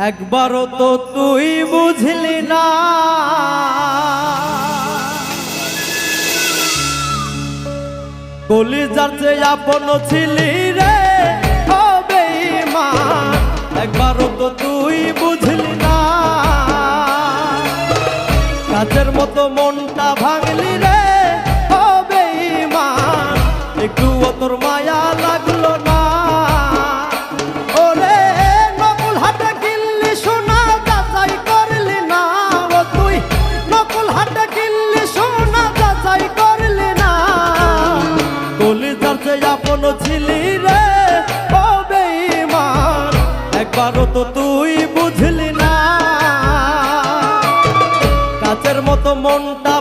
একবারও তো তুই বুঝলি না, কলিজার চেয়ে আপন ছিলি রে ও বেঈমান। একবারও তো তুই বুঝলি না, কাচের মতো মনটা ভাঙলি রে ও বেঈমান। একটুও তোর মায়া লাগলো না। ওরে নকুল হাটে কিনলি সোনা যাচাই করলি না, ও তুই নকুল হাটে কিনলি সোনা যাচাই করলি না। কলিজার চেয়ে আপন ছিলি রে ও বেঈমান। একবারও তো তুই বুঝলি না, কাচের মতো মনটা